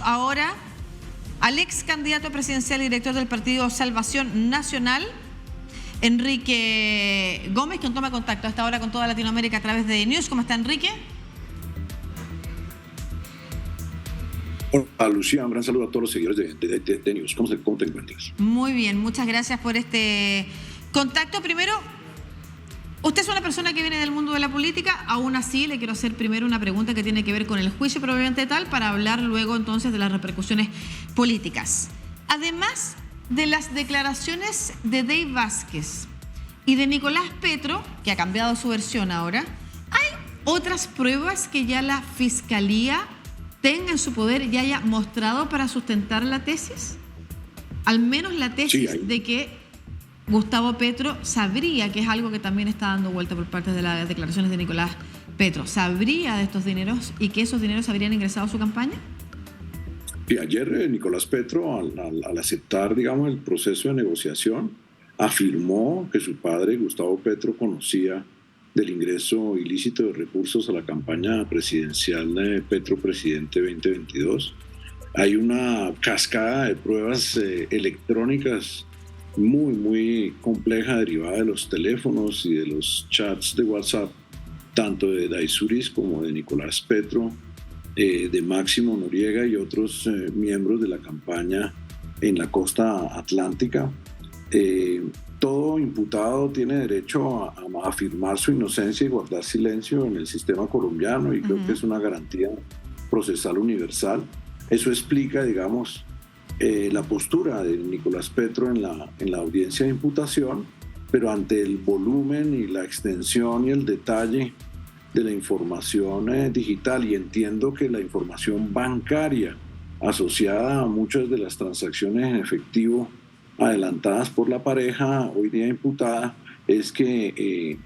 ahora al ex candidato presidencial y director del partido Salvación Nacional, Enrique Gómez, quien toma contacto a esta hora con toda Latinoamérica a través de News. ¿Cómo está, Enrique? Hola, Lucía, un gran saludo a todos los seguidores de News. ¿Cómo te encuentras? Muy bien, muchas gracias por este contacto. Primero, usted es una persona que viene del mundo de la política, aún así le quiero hacer primero una pregunta que tiene que ver con el juicio probablemente tal, para hablar luego entonces de las repercusiones políticas. Además de las declaraciones de Dave Vázquez y de Nicolás Petro, que ha cambiado su versión ahora, ¿hay otras pruebas que ya la Fiscalía tenga en su poder y haya mostrado para sustentar la tesis? Al menos la tesis de que Gustavo Petro sabría, que es algo que también está dando vuelta por parte de las declaraciones de Nicolás Petro, sabría de estos dineros y que esos dineros habrían ingresado a su campaña. Y ayer Nicolás Petro, al aceptar, digamos, el proceso de negociación, afirmó que su padre, Gustavo Petro, conocía del ingreso ilícito de recursos a la campaña presidencial de Petro Presidente 2022. Hay una cascada de pruebas electrónicas muy compleja, derivada de los teléfonos y de los chats de WhatsApp, tanto de Daisuris como de Nicolás Petro, de Máximo Noriega y otros miembros de la campaña en la costa atlántica. Todo imputado tiene derecho a afirmar su inocencia y guardar silencio en el sistema colombiano, y creo que es una garantía procesal universal. Eso explica, digamos, la postura de Nicolás Petro en la audiencia de imputación, pero ante el volumen y la extensión y el detalle de la información digital, y entiendo que la información bancaria asociada a muchas de las transacciones en efectivo adelantadas por la pareja hoy día imputada, es que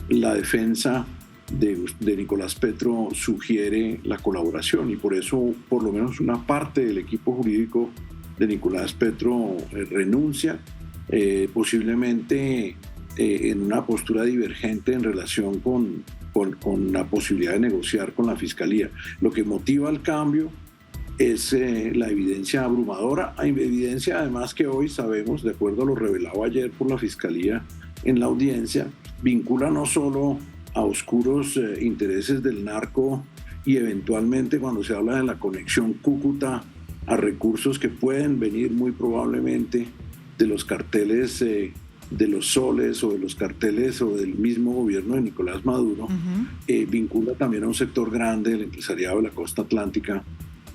la defensa de Nicolás Petro sugiere la colaboración, y por eso por lo menos una parte del equipo jurídico de Nicolás Petro renuncia, posiblemente en una postura divergente en relación con la posibilidad de negociar con la Fiscalía. Lo que motiva el cambio es la evidencia abrumadora, evidencia además que hoy sabemos, de acuerdo a lo revelado ayer por la Fiscalía en la audiencia, vincula no solo a oscuros intereses del narco y eventualmente, cuando se habla de la conexión Cúcuta, a recursos que pueden venir muy probablemente de los carteles de los soles o de los carteles o del mismo gobierno de Nicolás Maduro, vincula también a un sector grande del empresariado de la costa atlántica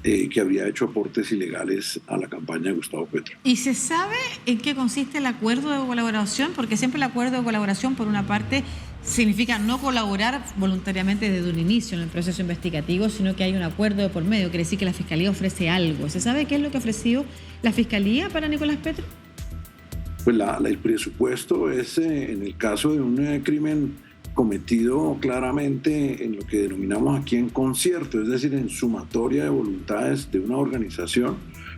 que habría hecho aportes ilegales a la campaña de Gustavo Petro. ¿Y se sabe en qué consiste el acuerdo de colaboración? Porque siempre el acuerdo de colaboración, por una parte, significa no colaborar voluntariamente desde un inicio en el proceso investigativo, sino que hay un acuerdo de por medio, quiere decir que la Fiscalía ofrece algo. ¿Se sabe qué es lo que ha ofrecido la Fiscalía para Nicolás Petro? Pues el presupuesto es, en el caso de un crimen cometido claramente en lo que denominamos aquí en concierto, es decir, en sumatoria de voluntades de una organización,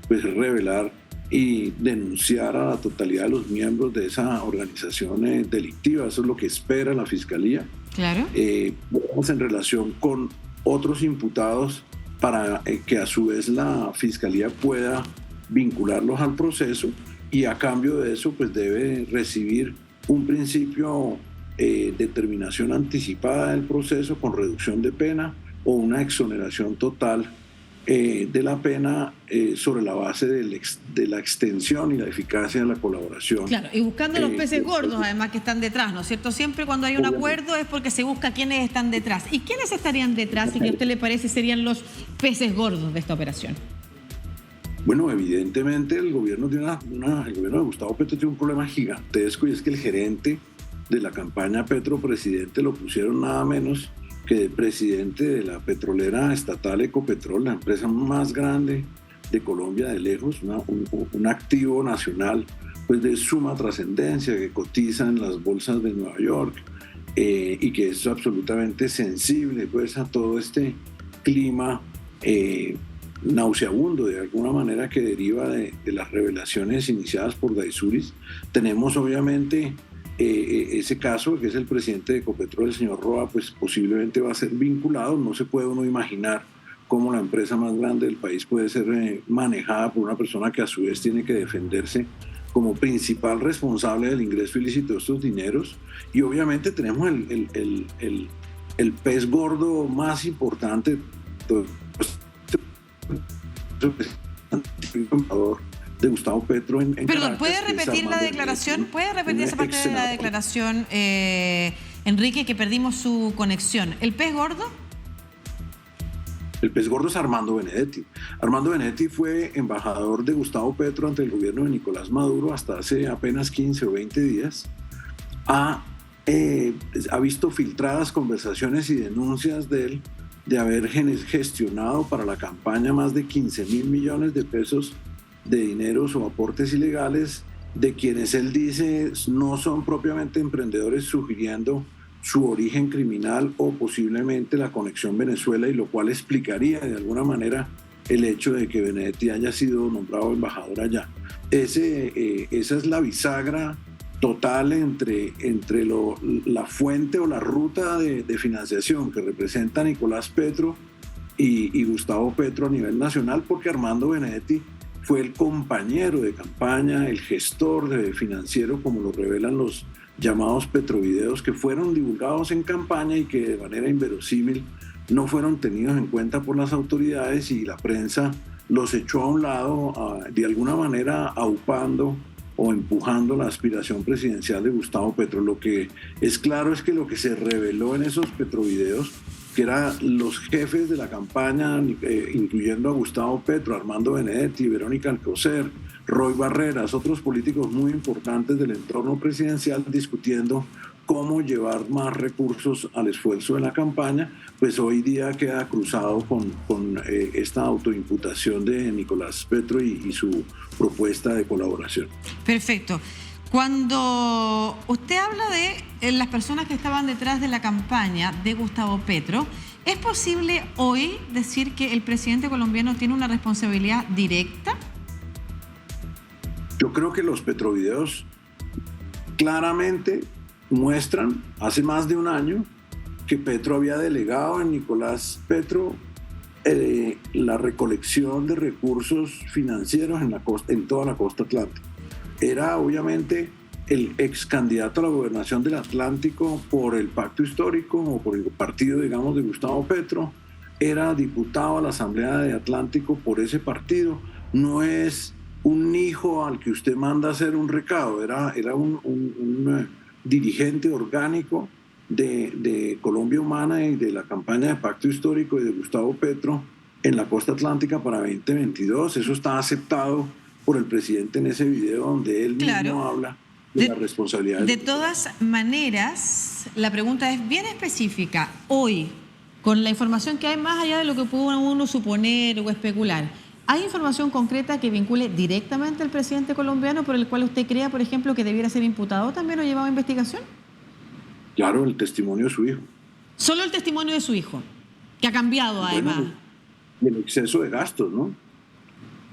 pues revelar y denunciar a la totalidad de los miembros de esa organización delictiva. Eso es lo que espera la Fiscalía. Claro. Vamos en relación con otros imputados para que a su vez la Fiscalía pueda vincularlos al proceso, y a cambio de eso pues debe recibir un principio de terminación anticipada del proceso con reducción de pena o una exoneración total de la pena sobre la base de la extensión y la eficacia de la colaboración. Claro, y buscando los peces gordos además que están detrás, ¿no es cierto? Siempre cuando hay un acuerdo es porque se busca quiénes están detrás. ¿Y quiénes estarían detrás y que a usted le parece serían los peces gordos de esta operación? Bueno, evidentemente el gobierno de Gustavo Petro tiene un problema gigantesco, y es que el gerente de la campaña Petro Presidente lo pusieron nada menos que de presidente de la petrolera estatal Ecopetrol, la empresa más grande de Colombia de lejos, un activo nacional pues de suma trascendencia, que cotiza en las bolsas de Nueva York y que es absolutamente sensible pues a todo este clima nauseabundo de alguna manera que deriva de las revelaciones iniciadas por Daisuris. Tenemos obviamente ese caso, que es el presidente de Ecopetrol, el señor Roa, pues posiblemente va a ser vinculado. No se puede uno imaginar cómo la empresa más grande del país puede ser manejada por una persona que a su vez tiene que defenderse como principal responsable del ingreso ilícito de estos dineros. Y obviamente tenemos el pez gordo más importante de Gustavo Petro en Perdón, Caracas, ¿puede repetir la declaración? ¿Puede repetir esa parte de la declaración, Enrique, que perdimos su conexión? ¿El pez gordo? El pez gordo es Armando Benedetti. Armando Benedetti fue embajador de Gustavo Petro ante el gobierno de Nicolás Maduro hasta hace apenas 15 o 20 días. Ha visto filtradas conversaciones y denuncias de él de haber gestionado para la campaña más de 15.000 millones de pesos de dineros o aportes ilegales de quienes él dice no son propiamente emprendedores, sugiriendo su origen criminal o posiblemente la conexión Venezuela, y lo cual explicaría de alguna manera el hecho de que Benedetti haya sido nombrado embajador allá. Esa es la bisagra total entre la fuente o la ruta de financiación que representa Nicolás Petro y Gustavo Petro a nivel nacional, porque Armando Benedetti fue el compañero de campaña, el gestor financiero, como lo revelan los llamados petrovideos que fueron divulgados en campaña y que de manera inverosímil no fueron tenidos en cuenta por las autoridades, y la prensa los echó a un lado, de alguna manera aupando o empujando la aspiración presidencial de Gustavo Petro. Lo que es claro es que lo que se reveló en esos petrovideos, que eran los jefes de la campaña, incluyendo a Gustavo Petro, Armando Benedetti, Verónica Alcocer, Roy Barreras, otros políticos muy importantes del entorno presidencial, discutiendo cómo llevar más recursos al esfuerzo de la campaña, pues hoy día queda cruzado con esta autoimputación de Nicolás Petro y su propuesta de colaboración. Perfecto. Cuando usted habla de las personas que estaban detrás de la campaña de Gustavo Petro, ¿es posible hoy decir que el presidente colombiano tiene una responsabilidad directa? Yo creo que los petrovideos claramente muestran, hace más de un año, que Petro había delegado en Nicolás Petro la recolección de recursos financieros en toda la costa atlántica. Era obviamente el ex candidato a la gobernación del Atlántico por el pacto histórico o por el partido, digamos, de Gustavo Petro. Era diputado a la Asamblea de Atlántico por ese partido. No es un hijo al que usted manda a hacer un recado, era un dirigente orgánico de Colombia Humana y de la campaña de pacto histórico y de Gustavo Petro en la costa atlántica para 2022. Eso está aceptado por el presidente en ese video donde él mismo habla de la responsabilidad. De todas maneras, la pregunta es bien específica. Hoy, con la información que hay, más allá de lo que puede uno suponer o especular, ¿hay información concreta que vincule directamente al presidente colombiano por el cual usted crea, por ejemplo, que debiera ser imputado también o llevado a investigación? Claro, el testimonio de su hijo. Solo el testimonio de su hijo, que ha cambiado además. El exceso de gastos, ¿no?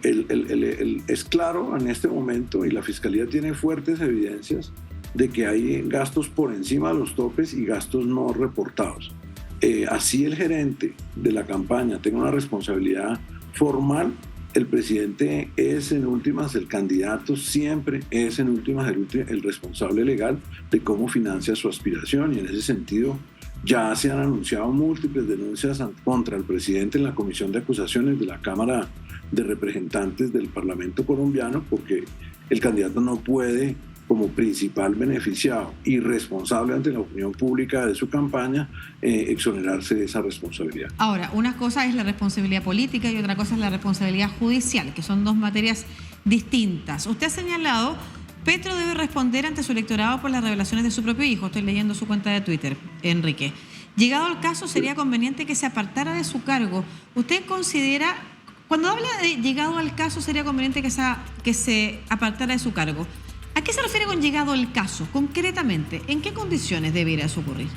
Es claro en este momento, y la Fiscalía tiene fuertes evidencias de que hay gastos por encima de los topes y gastos no reportados. Así el gerente de la campaña tenga una responsabilidad formal, el presidente es en últimas el candidato, siempre es en últimas el responsable legal de cómo financia su aspiración, y en ese sentido ya se han anunciado múltiples denuncias contra el presidente en la Comisión de Acusaciones de la Cámara de Representantes del Parlamento colombiano, porque el candidato no puede, como principal beneficiado y responsable ante la opinión pública de su campaña, exonerarse de esa responsabilidad. Ahora, una cosa es la responsabilidad política y otra cosa es la responsabilidad judicial, que son dos materias distintas. Usted ha señalado, Petro debe responder ante su electorado por las revelaciones de su propio hijo. Estoy leyendo su cuenta de Twitter, Enrique. Llegado al caso, sería conveniente que se apartara de su cargo. ¿Usted considera, cuando habla de llegado al caso, sería conveniente que se apartara de su cargo? ¿A qué se refiere con llegado el caso? Concretamente, ¿en qué condiciones debería eso ocurrir?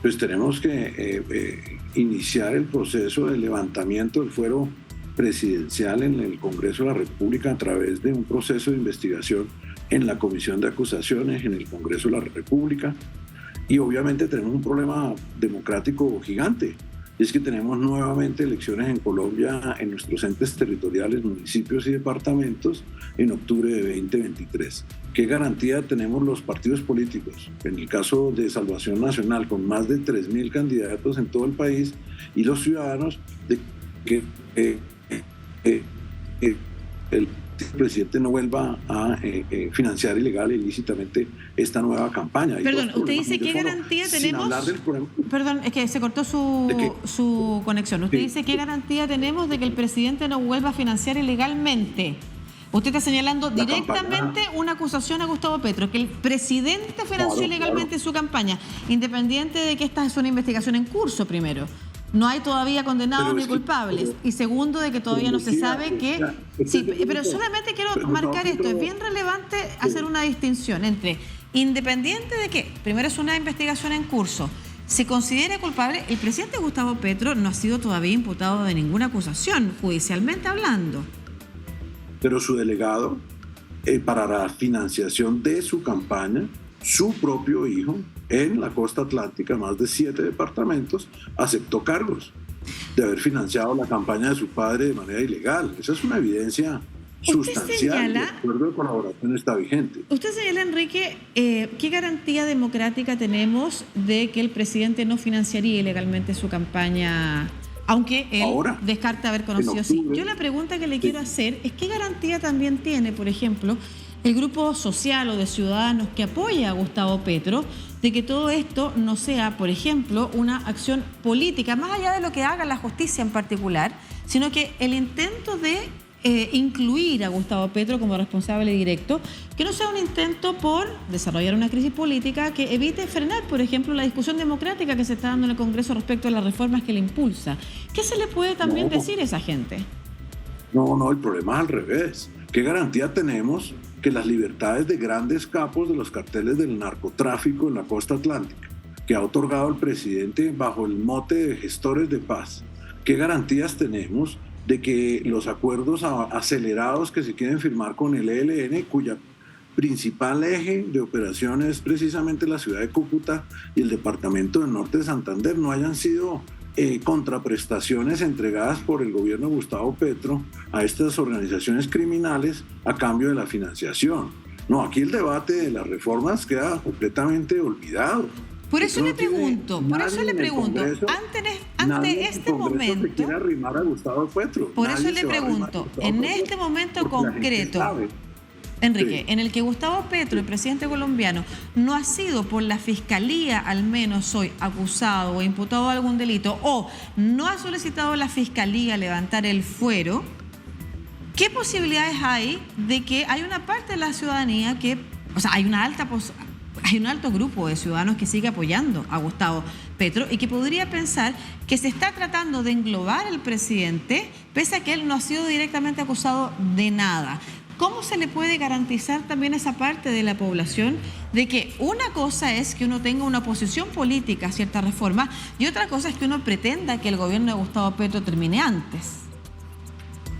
Pues tenemos que iniciar el proceso de levantamiento del fuero presidencial en el Congreso de la República a través de un proceso de investigación en la Comisión de Acusaciones en el Congreso de la República. Y obviamente tenemos un problema democrático gigante. y es que tenemos nuevamente elecciones en Colombia en nuestros entes territoriales, municipios y departamentos en octubre de 2023. ¿Qué garantía tenemos los partidos políticos? En el caso de Salvación Nacional, con más de 3.000 candidatos en todo el país, y los ciudadanos de que el presidente no vuelva a financiar ilegal e ilícitamente esta nueva campaña. Perdón, usted dice qué garantía tenemos. Perdón, es que se cortó su conexión. Usted dice qué garantía tenemos de que el presidente no vuelva a financiar ilegalmente. Usted está señalando directamente una acusación a Gustavo Petro, que el presidente financió ilegalmente su campaña, independiente de que esta es una investigación en curso, primero. No hay todavía condenados ni culpables. Y segundo, de que todavía no se sabe que... Sí, pero solamente quiero marcar esto. Es bien relevante hacer una distinción entre independiente de que, primero, es una investigación en curso, se considera culpable. El presidente Gustavo Petro no ha sido todavía imputado de ninguna acusación, judicialmente hablando. Pero su delegado, para la financiación de su campaña, su propio hijo, en la costa atlántica, más de 7 departamentos, aceptó cargos de haber financiado la campaña de su padre de manera ilegal. Esa es una evidencia sustancial. El acuerdo de colaboración está vigente. Usted señala, Enrique, ¿qué garantía democrática tenemos de que el presidente no financiaría ilegalmente su campaña, aunque él descarta haber conocido? Sí. Yo la pregunta que le quiero hacer es ¿qué garantía también tiene, por ejemplo, el grupo social o de ciudadanos que apoya a Gustavo Petro de que todo esto no sea, por ejemplo, una acción política, más allá de lo que haga la justicia en particular, sino que el intento de incluir a Gustavo Petro como responsable directo, que no sea un intento por desarrollar una crisis política que evite frenar, por ejemplo, la discusión democrática que se está dando en el Congreso respecto a las reformas que le impulsa? ¿Qué se le puede también decir a esa gente? No, el problema es al revés. ¿Qué garantía tenemos que las libertades de grandes capos de los carteles del narcotráfico en la costa atlántica, que ha otorgado el presidente bajo el mote de gestores de paz, qué garantías tenemos de que los acuerdos acelerados que se quieren firmar con el ELN, cuya principal eje de operación es precisamente la ciudad de Cúcuta y el departamento del norte de Santander, no hayan sido contraprestaciones entregadas por el gobierno de Gustavo Petro a estas organizaciones criminales a cambio de la financiación? No, aquí el debate de las reformas queda completamente olvidado. Por eso le pregunto, ante este momento, se quiere arrimar a Gustavo Petro. Por eso le pregunto, en este momento concreto, Enrique, en el que Gustavo Petro, el presidente colombiano, no ha sido por la Fiscalía, al menos hoy, acusado o imputado de algún delito, o no ha solicitado a la Fiscalía levantar el fuero, ¿qué posibilidades hay de que hay una parte de la ciudadanía que, o sea, hay un alto grupo de ciudadanos que sigue apoyando a Gustavo Petro y que podría pensar que se está tratando de englobar al presidente, pese a que él no ha sido directamente acusado de nada? ¿Cómo se le puede garantizar también a esa parte de la población de que una cosa es que uno tenga una posición política a cierta reforma y otra cosa es que uno pretenda que el gobierno de Gustavo Petro termine antes?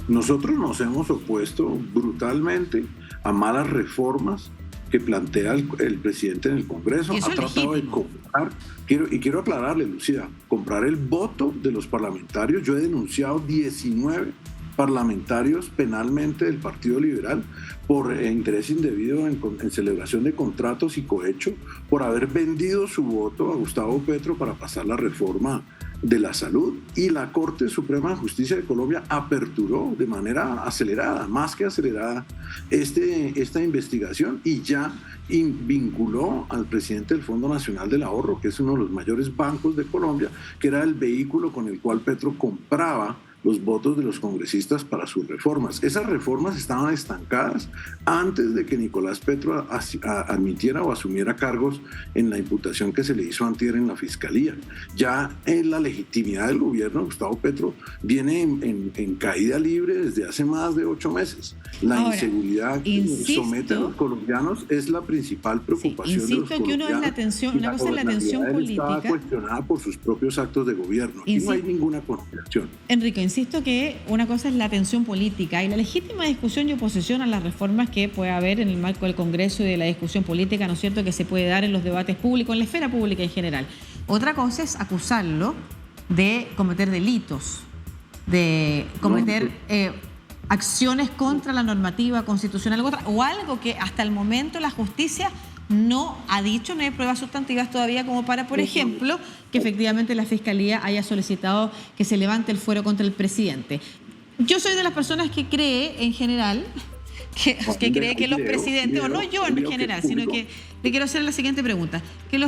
Nosotros nos hemos opuesto brutalmente a malas reformas que plantea el presidente en el Congreso. Ha tratado de comprar, quiero aclararle, Lucía, comprar el voto de los parlamentarios. Yo he denunciado 19 parlamentarios penalmente del Partido Liberal por interés indebido en celebración de contratos y cohecho, por haber vendido su voto a Gustavo Petro para pasar la reforma de la salud, y la Corte Suprema de Justicia de Colombia aperturó de manera acelerada, más que acelerada, esta investigación, y ya vinculó al presidente del Fondo Nacional del Ahorro, que es uno de los mayores bancos de Colombia, que era el vehículo con el cual Petro compraba los votos de los congresistas para sus reformas. Esas reformas estaban estancadas antes de que Nicolás Petro admitiera o asumiera cargos en la imputación que se le hizo antier en la Fiscalía. Ya en la legitimidad del gobierno de Gustavo Petro viene en caída libre desde hace más de 8 meses. La inseguridad que somete a los colombianos es la principal preocupación de los colombianos. Que uno es la atención, una cosa es la atención política. Está cuestionada por sus propios actos de gobierno. Aquí no hay ninguna conspiración. Enrique, insisto que una cosa es la tensión política y la legítima discusión y oposición a las reformas que puede haber en el marco del Congreso y de la discusión política, ¿no es cierto?, que se puede dar en los debates públicos, en la esfera pública en general. Otra cosa es acusarlo de cometer delitos, de cometer acciones contra la normativa constitucional o algo que hasta el momento la justicia no ha dicho, no hay pruebas sustantivas todavía como para, por ejemplo, que efectivamente la Fiscalía haya solicitado que se levante el fuero contra el presidente. Yo soy de las personas que cree, en general, que cree que los presidentes, o no yo en general, sino que le quiero hacer la siguiente pregunta, que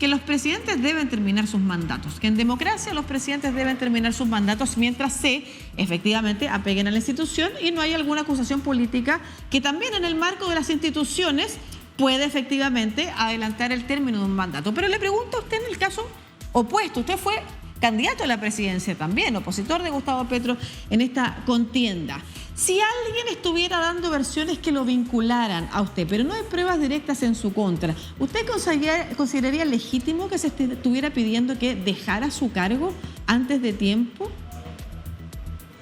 los presidentes deben terminar sus mandatos, que en democracia los presidentes deben terminar sus mandatos mientras se efectivamente apeguen a la institución y no hay alguna acusación política que también en el marco de las instituciones puede efectivamente adelantar el término de un mandato. Pero le pregunto a usted en el caso opuesto, usted fue candidato a la presidencia también, opositor de Gustavo Petro en esta contienda. Si alguien estuviera dando versiones que lo vincularan a usted, pero no hay pruebas directas en su contra, ¿usted consideraría legítimo que se estuviera pidiendo que dejara su cargo antes de tiempo?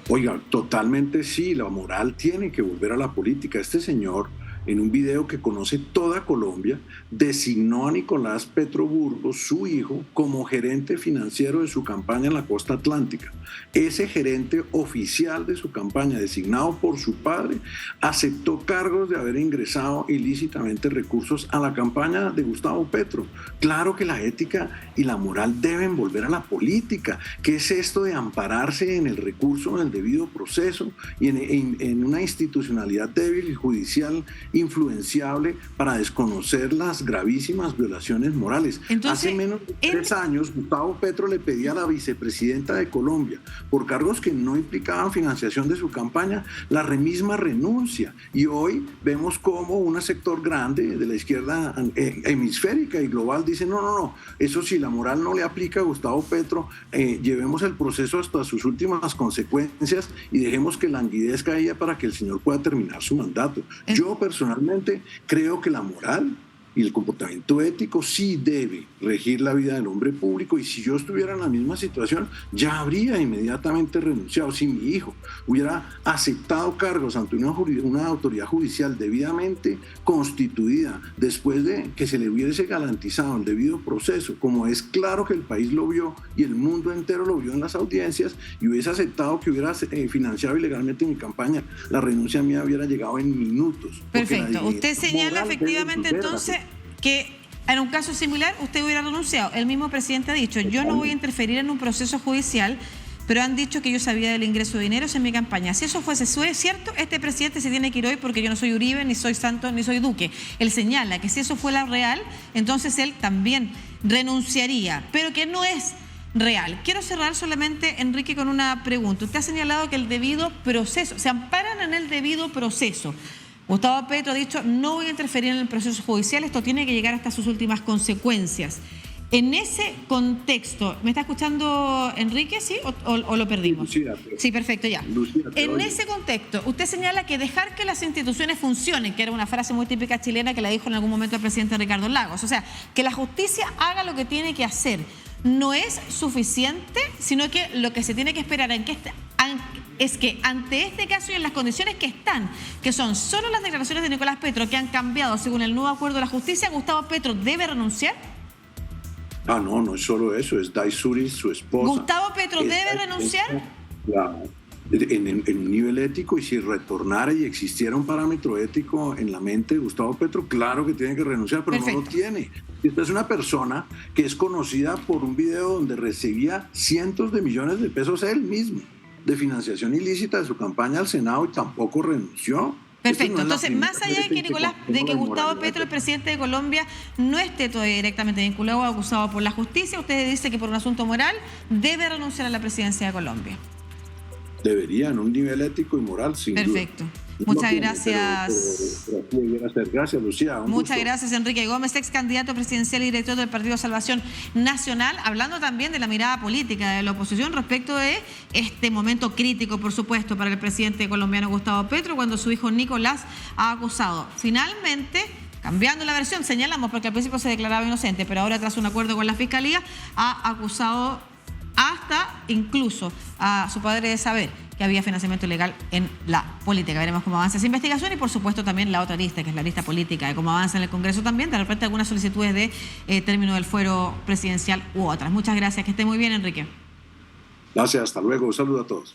Oiga, totalmente sí, la moral tiene que volver a la política. Este señor, en un video que conoce toda Colombia, designó a Nicolás Petro Burgos, su hijo, como gerente financiero de su campaña en la costa atlántica. Ese gerente oficial de su campaña, designado por su padre, aceptó cargos de haber ingresado ilícitamente recursos a la campaña de Gustavo Petro. Claro que la ética y la moral deben volver a la política. ¿Qué es esto de ampararse en el recurso, en el debido proceso y en una institucionalidad débil y judicial influenciable para desconocer las gravísimas violaciones morales? Entonces, hace menos de 3 años, Gustavo Petro le pedía a la vicepresidenta de Colombia, por cargos que no implicaban financiación de su campaña, la misma renuncia. Y hoy vemos cómo un sector grande de la izquierda hemisférica y global dice, no, eso sí, la moral no le aplica a Gustavo Petro, llevemos el proceso hasta sus últimas consecuencias y dejemos que languidezca ella para que el señor pueda terminar su mandato. Yo personalmente creo que la moral y el comportamiento ético sí debe regir la vida del hombre público, y si yo estuviera en la misma situación ya habría inmediatamente renunciado. Si mi hijo hubiera aceptado cargos ante una autoridad judicial debidamente constituida, después de que se le hubiese garantizado el debido proceso, como es claro que el país lo vio y el mundo entero lo vio en las audiencias, y hubiese aceptado que hubiera financiado ilegalmente mi campaña, la renuncia mía hubiera llegado en minutos. Perfecto. Usted señala efectivamente entonces que en un caso similar usted hubiera renunciado. El mismo presidente ha dicho, yo no voy a interferir en un proceso judicial, pero han dicho que yo sabía del ingreso de dineros en mi campaña. Si eso fuese cierto, este presidente se tiene que ir hoy porque yo no soy Uribe, ni soy Santos, ni soy Duque. Él señala que si eso fuera real, entonces él también renunciaría, pero que no es real. Quiero cerrar solamente, Enrique, con una pregunta. Usted ha señalado que el debido proceso, se amparan en el debido proceso. Gustavo Petro ha dicho, no voy a interferir en el proceso judicial, esto tiene que llegar hasta sus últimas consecuencias. En ese contexto, ¿me está escuchando Enrique, sí? ¿O lo perdimos? Lucía, sí, perfecto, ya. Lucía, en ese contexto, usted señala que dejar que las instituciones funcionen, que era una frase muy típica chilena que la dijo en algún momento el presidente Ricardo Lagos, o sea, que la justicia haga lo que tiene que hacer, no es suficiente, sino que lo que se tiene que esperar es que ante este caso y en las condiciones que están, que son solo las declaraciones de Nicolás Petro que han cambiado según el nuevo acuerdo de la justicia, Gustavo Petro debe renunciar. No es solo eso, es Daisuri, su esposa. ¿Gustavo Petro debe renunciar? En un nivel ético, y si retornara y existiera un parámetro ético en la mente de Gustavo Petro, claro que tiene que renunciar, pero perfecto, no lo tiene. Esta es una persona que es conocida por un video donde recibía cientos de millones de pesos él mismo de financiación ilícita de su campaña al Senado, y tampoco renunció. Perfecto. Entonces, más allá de que Gustavo Petro, el presidente de Colombia, no esté todavía directamente vinculado o acusado por la justicia, usted dice que por un asunto moral debe renunciar a la presidencia de Colombia. Debería, en un nivel ético y moral, sin perfecto. duda. Muchas gracias. Gracias, Lucía. Muchas gracias, Enrique Gómez, ex candidato presidencial y director del Partido Salvación Nacional, hablando también de la mirada política de la oposición respecto de este momento crítico, por supuesto, para el presidente colombiano Gustavo Petro, cuando su hijo Nicolás ha acusado. Finalmente, cambiando la versión, señalamos, porque al principio se declaraba inocente, pero ahora, tras un acuerdo con la Fiscalía, ha acusado hasta incluso a su padre de saber que había financiamiento ilegal en la política. Veremos cómo avanza esa investigación y, por supuesto, también la otra lista, que es la lista política, de cómo avanza en el Congreso también, de repente algunas solicitudes de término del fuero presidencial u otras. Muchas gracias, que esté muy bien, Enrique. Gracias, hasta luego. Un saludo a todos.